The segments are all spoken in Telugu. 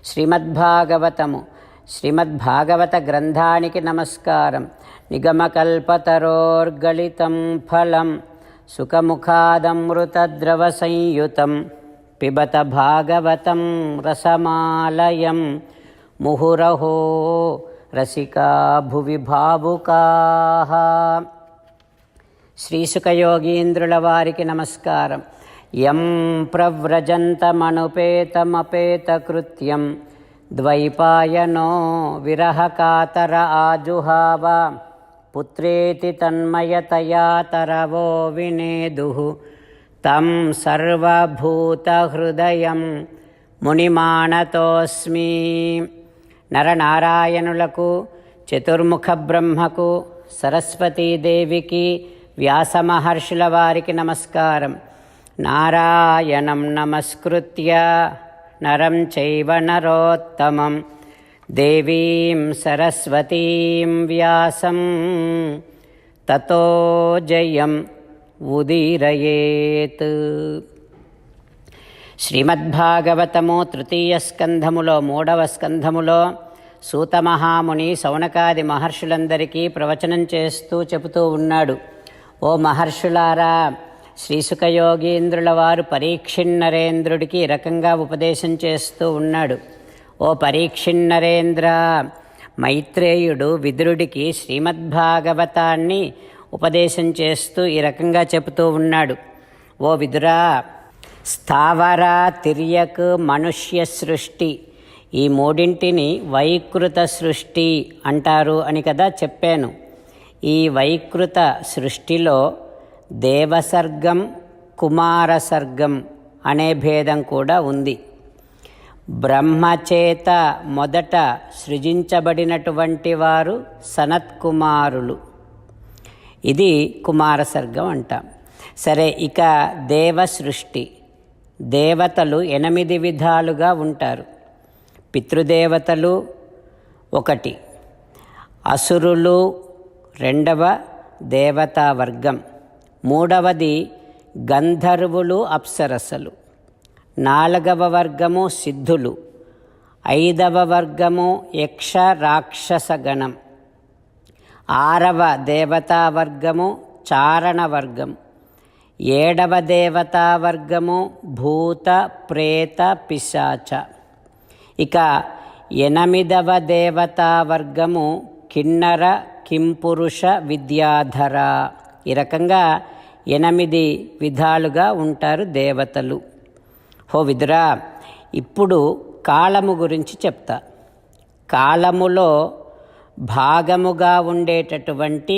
శ్రీమద్భాగవతము శ్రీమద్భాగవత గ్రంథానికి నమస్కారం. నిగమకల్పతరోర్గళితం ఫలం సుఖముఖాదమృతద్రవ సంయుతం పిబత భాగవతం రసమాలయం ముహురహో రసికా భువి భావుకాః. శ్రీసుఖయోగీంద్రుల వారికి నమస్కారం. యం ప్రవ్రజంతమనుపేతమపేతకృత్యం ద్వైపాయనో విరహకాతర ఆజుహావ పుత్రేతి తన్మయతయా తరవో వినేదుః తం సర్వభూతహృదయం మునిమానతోస్మి. నరనారాయణులకు, చతుర్ముఖ బ్రహ్మకు, సరస్వతీదేవికి, వ్యాసమహర్షుల వారికి నమస్కారం. నారాయణం నమస్కృత్య నరం చైవ నరోత్తమం దేవీం సరస్వతీం వ్యాసం తతో జయం ఉదీరయేత్. శ్రీమద్భాగవతము తృతీయ స్కంధములో 3వ స్కంధములో సూతమహాముని శౌనకాది మహర్షులందరికీ ప్రవచనం చేస్తూ చెబుతూ ఉన్నాడు. ఓ మహర్షులారా, శ్రీసుఖయోగీంద్రుల వారు పరీక్షిన్నరేంద్రుడికి ఈ రకంగా ఉపదేశం చేస్తూ ఉన్నాడు. ఓ పరీక్షిన్నరేంద్ర, మైత్రేయుడు విదురుడికి శ్రీమద్భాగవతాన్ని ఉపదేశం చేస్తూ ఈ రకంగా చెబుతూ ఉన్నాడు. ఓ విదురా, స్థావర, తిర్యక్, మనుష్య సృష్టి ఈ మూడింటిని వైకృత సృష్టి అంటారు అని కదా చెప్పాను. ఈ వైకృత సృష్టిలో దేవసర్గం, కుమారసర్గం అనే భేదం కూడా ఉంది. బ్రహ్మచేత మొదట సృజించబడినటువంటి వారు సనత్కుమారులు, ఇది కుమారసర్గం అంటాం. సరే, ఇక దేవ సృష్టి, దేవతలు 8 విధాలుగా ఉంటారు. పితృదేవతలు 1, అసురులు 2వ దేవతా వర్గం, 3వది గంధర్వులు, అప్సరసలు, 4వ వర్గము సిద్ధులు, 5వ వర్గము యక్ష రాక్షస గణం, 6వ దేవతా వర్గము చారణ వర్గం, 7వ దేవతా వర్గము భూత ప్రేత పిశాచ, ఇక 8వ దేవతా వర్గము కిన్నర కింపురుష విద్యాధర. ఈ రకంగా 8 విధాలుగా ఉంటారు దేవతలు. హో విదురా, ఇప్పుడు కాలము గురించి చెప్తా. కాలములో భాగముగా ఉండేటటువంటి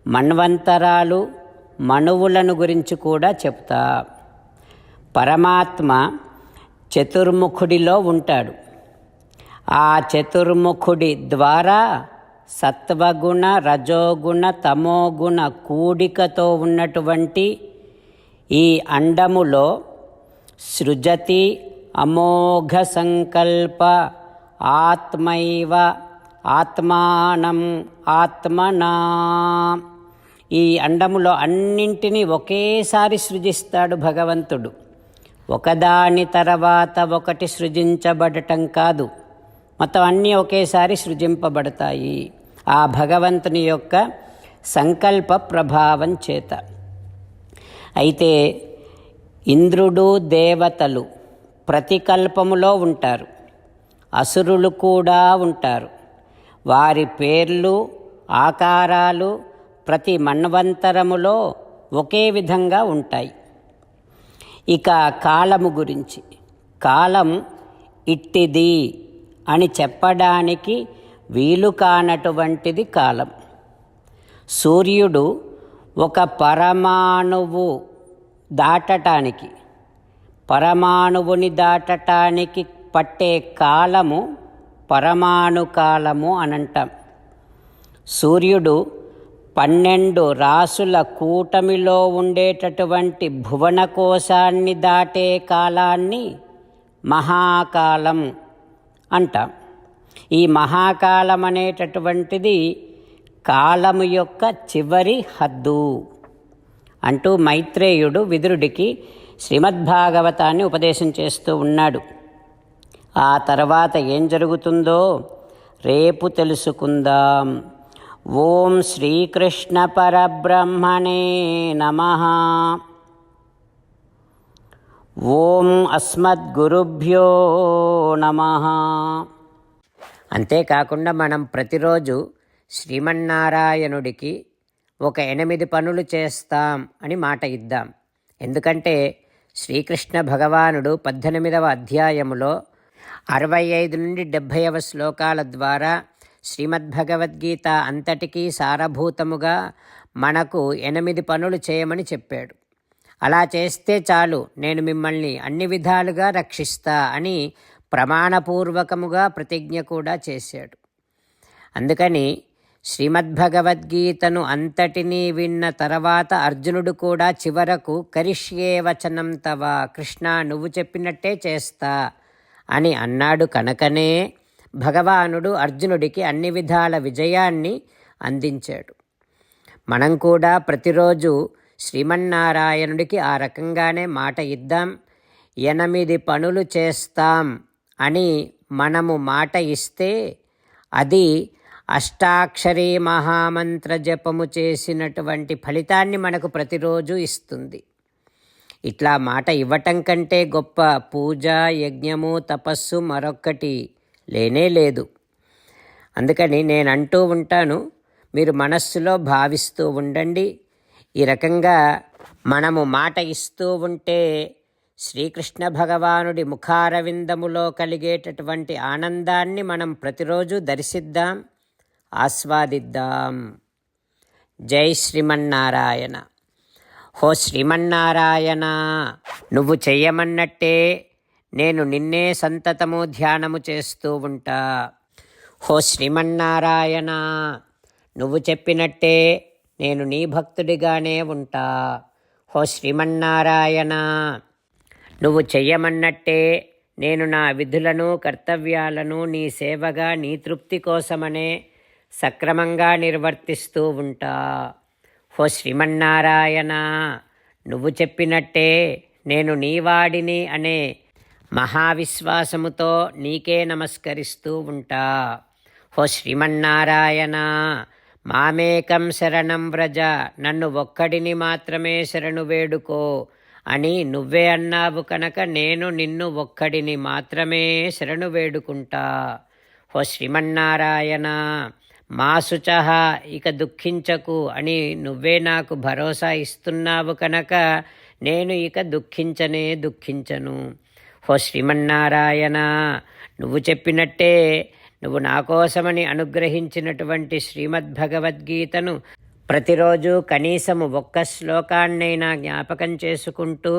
మన్వంతరాలు, మనువులను గురించి కూడా చెప్తా. పరమాత్మ చతుర్ముఖుడిలో ఉంటాడు. ఆ చతుర్ముఖుడి ద్వారా సత్వగుణ, రజోగుణ, తమోగుణ కూడికతో ఉన్నటువంటి ఈ అండములో సృజతి అమోఘ సంకల్ప ఆత్మైవ ఆత్మానం ఆత్మనా. ఈ అండములో అన్నింటినీ ఒకేసారి సృజిస్తాడు భగవంతుడు. ఒకదాని తర్వాత ఒకటి సృజించబడటం కాదు, మొత్తం అన్నీ ఒకేసారి సృజింపబడతాయి ఆ భగవంతుని యొక్క సంకల్ప ప్రభావం చేత. అయితే ఇంద్రుడు, దేవతలు ప్రతికల్పములో ఉంటారు, అసురులు కూడా ఉంటారు. వారి పేర్లు, ఆకారాలు ప్రతి మన్వంతరములో ఒకే విధంగా ఉంటాయి. ఇక కాలము గురించి, కాలం ఇట్టిది అని చెప్పడానికి వీలు కానటువంటిది కాలం. సూర్యుడు ఒక పరమాణువు దాటటానికి, పరమాణువుని దాటటానికి పట్టే కాలము పరమాణు కాలము అనంటాం. సూర్యుడు 12 రాసుల కూటమిలో ఉండేటటువంటి భువనకోశాన్ని దాటే కాలాన్ని మహాకాలం అంటాం. ఈ మహాకాలం అనేటటువంటిది కాలము యొక్క చివరి హద్దు అంటూ మైత్రేయుడు విదురుడికి శ్రీమద్భాగవతాన్ని ఉపదేశం చేస్తూ ఉన్నాడు. ఆ తర్వాత ఏం జరుగుతుందో రేపు తెలుసుకుందాం. ఓం శ్రీకృష్ణ పరబ్రహ్మణే నమః. ఓం అస్మద్గురుభ్యో నమః. అంతేకాకుండా మనం ప్రతిరోజు శ్రీమన్నారాయణుడికి ఒక 8 పనులు చేస్తాం అని మాట ఇద్దాం. ఎందుకంటే శ్రీకృష్ణ భగవానుడు 18వ అధ్యాయములో 65 నుండి 70వ శ్లోకాల ద్వారా శ్రీమద్భగవద్గీత అంతటికీ సారభూతముగా మనకు 8 పనులు చేయమని చెప్పాడు. అలా చేస్తే చాలు, నేను మిమ్మల్ని అన్ని విధాలుగా రక్షిస్తా అని ప్రమాణపూర్వకముగా ప్రతిజ్ఞ కూడా చేశాడు. అందుకని శ్రీమద్భగవద్గీతను అంతటినీ విన్న తర్వాత అర్జునుడు కూడా చివరకు కరిష్యే వచనం తవ, కృష్ణ నువ్వు చెప్పినట్టే చేస్తా అని అన్నాడు. కనుకనే భగవానుడు అర్జునుడికి అన్ని విధాల విజయాన్ని అందించాడు. మనం కూడా ప్రతిరోజు శ్రీమన్నారాయణుడికి ఆ రకంగానే మాట ఇద్దాం. 8 పనులు చేస్తాం అని మనము మాట ఇస్తే అది అష్టాక్షరీ మహామంత్ర జపము చేసినటువంటి ఫలితాన్ని మనకు ప్రతిరోజు ఇస్తుంది. ఇట్లా మాట ఇవ్వటం కంటే గొప్ప పూజ, యజ్ఞము, తపస్సు మరొక్కటి లేనే లేదు. అందుకని నేను అంటూ ఉంటాను, మీరు మనస్సులో భావిస్తూ ఉండండి. ఈ రకంగా మనము మాట ఇస్తూ ఉంటే శ్రీకృష్ణ భగవానుడి ముఖారవిందములో కలిగేటటువంటి ఆనందాన్ని మనం ప్రతిరోజు దర్శిద్దాం, ఆస్వాదిద్దాం. జై శ్రీమన్నారాయణ. హో శ్రీమన్నారాయణ, నువ్వు చెయ్యమన్నట్టే నేను నిన్నే సంతతము ధ్యానము చేస్తూ ఉంటా. హో శ్రీమన్నారాయణ, నువ్వు చెప్పినట్టే నేను నీ భక్తుడిగానే ఉంటా. హో శ్రీమన్నారాయణ, నువ్వు చెయ్యమన్నట్టే నేను నా విధులను, కర్తవ్యాలను నీ సేవగా, నీ తృప్తి కోసమనే సక్రమంగా నిర్వర్తిస్తూ ఉంటా. హో శ్రీమన్నారాయణ, నువ్వు చెప్పినట్టే నేను నీవాడిని అనే మహావిశ్వాసముతో నీకే నమస్కరిస్తూ ఉంటా. హో శ్రీమన్నారాయణ, మామేకం శరణం వ్రజ, నన్ను ఒక్కడిని మాత్రమే శరణు వేడుకో అని నువ్వే అన్నావు కనుక నేను నిన్ను ఒక్కడిని మాత్రమే శరణు వేడుకుంటా. హో శ్రీమన్నారాయణ, మా శుచః, ఇక దుఃఖించకు అని నువ్వే నాకు భరోసా ఇస్తున్నావు కనుక నేను ఇక దుఃఖించను. హో శ్రీమన్నారాయణ, నువ్వు చెప్పినట్టే నువ్వు నా కోసమని అనుగ్రహించినటువంటి శ్రీమద్భగవద్గీతను ప్రతిరోజు కనీసము 1 శ్లోకాన్నైనా జ్ఞాపకం చేసుకుంటూ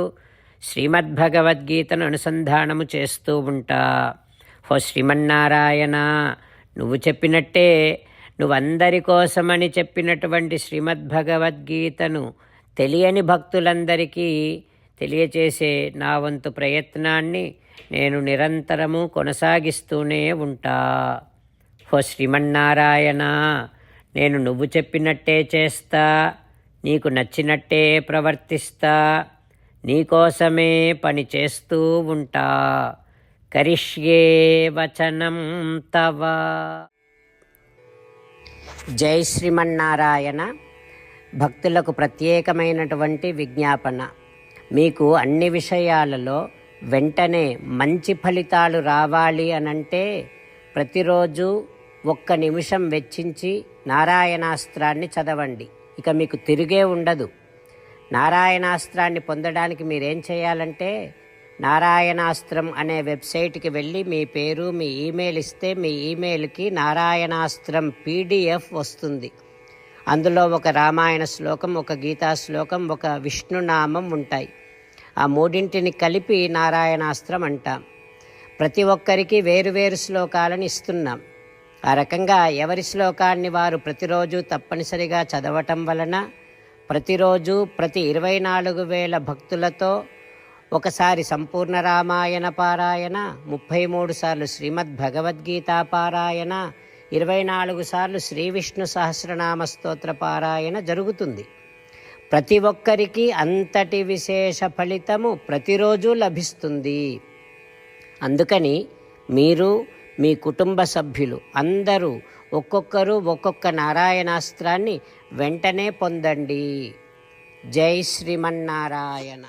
శ్రీమద్భగవద్గీతను అనుసంధానము చేస్తూ ఉంటా. హో శ్రీమన్నారాయణ, నువ్వు చెప్పినట్టే నువ్వందరి కోసమని చెప్పినటువంటి శ్రీమద్భగవద్గీతను తెలియని భక్తులందరికీ తెలియచేసే నా వంతు ప్రయత్నాన్ని నేను నిరంతరము కొనసాగిస్తూనే ఉంటా. హో శ్రీమన్నారాయణ, నేను నువ్వు చెప్పినట్టే చేస్తా, నీకు నచ్చినట్టే ప్రవర్తిస్తా, నీకోసమే పని చేస్తూ ఉంటా. కరిష్యే వచనం తవ. జై శ్రీమన్నారాయణ. భక్తులకు ప్రత్యేకమైనటువంటి విజ్ఞాపన. మీకు అన్ని విషయాలలో వెంటనే మంచి ఫలితాలు రావాలి అనంటే ప్రతిరోజు 1 నిమిషం వెచ్చించి నారాయణాస్త్రాన్ని చదవండి. ఇక మీకు తిరిగే ఉండదు. నారాయణాస్త్రాన్ని పొందడానికి మీరేం చేయాలంటే నారాయణాస్త్రం అనే వెబ్సైట్కి వెళ్ళి మీ పేరు, మీ ఈమెయిల్ ఇస్తే మీ ఈమెయిల్కి నారాయణాస్త్రం PDF వస్తుంది. అందులో ఒక రామాయణ శ్లోకం, ఒక గీతా శ్లోకం, ఒక విష్ణునామం ఉంటాయి. ఆ 3ంటిని కలిపి నారాయణాస్త్రం అంటాం. ప్రతి ఒక్కరికి వేరువేరు శ్లోకాలను ఇస్తున్నాం. ఆ రకంగా ఎవరి శ్లోకాన్ని వారు ప్రతిరోజు తప్పనిసరిగా చదవటం వలన ప్రతిరోజు ప్రతి 24,000 భక్తులతో ఒకసారి సంపూర్ణ రామాయణ పారాయణ, 33 సార్లు శ్రీమద్భగవద్గీత పారాయణ, 24 సార్లు శ్రీ విష్ణు సహస్రనామ స్తోత్ర పారాయణ జరుగుతుంది. ప్రతి ఒక్కరికి అంతటి విశేష ఫలితము ప్రతిరోజు లభిస్తుంది. అందుకని మీరు మీ కుటుంబ సభ్యులు అందరూ ఒక్కొక్కరు ఒక్కొక్క నారాయణాస్త్రాన్ని వెంటనే పొందండి. జై శ్రీమన్నారాయణ.